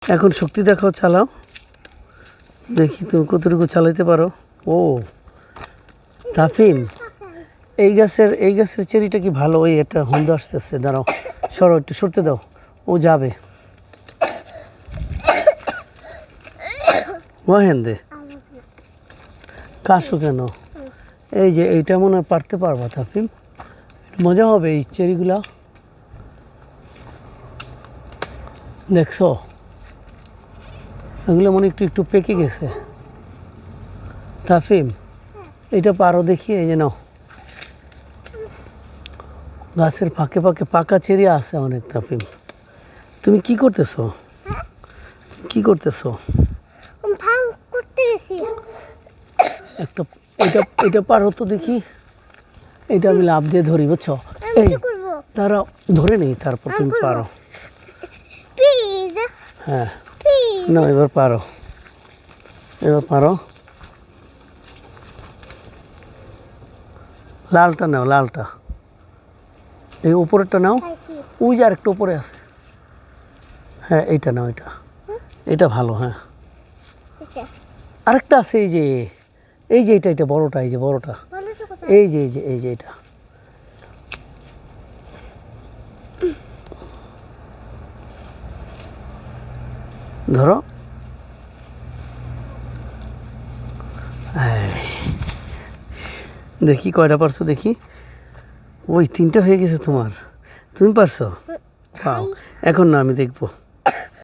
এখন শক্তি দেখাও, চালাও দেখি তুমি কতটুকু চালাইতে পারো। ও তাফিম, এই গাছের চেরিটা কি ভালো? ওই একটা হন্দ আসতেছে, দাঁড়াও, সরো, একটু সরতে দাও, ও যাবে। ওয়াহেন্দে কাশো কেন? এই যে এইটা মনে হয় পারতে পারবা তাফিম, মজা হবে এই চেরিগুলা। দেখছো এগুলো মনে একটু একটু পেকে গেছে। তাফিম এটা পারো দেখি, এই যে নাও, গাছের ফাঁকে ফাঁকে পাকা চেরি আছে অনেক। তাফিম তুমি কি করতেছো? কি করতেছো? ভাঙ করতে গেছি। একটা এটা এটা পারো তো দেখি, এটা আমি লাভ দিয়ে ধরি, বুঝছো? এই তারা ধরে নেই, তারপর তুমি পারো। প্লিজ হ্যাঁ প্লিজ। না, এবার পারো, এবার পারো। লালটা নাও, লালটা, এই উপরেরটা নাও, ওই যে আরেকটা উপরে আছে। হ্যাঁ এইটা নাও, এটা এটা ভালো। হ্যাঁ আরেকটা আছে, এই যে এটা এটা বড়টা, এই যে বড়টা, এই যে এটা ধরো। দেখি কয়টা পারছো দেখি। ওই 3টা হয়ে গেছে তোমার, তুমি পারছো? পাও এখন না, আমি দেখবো।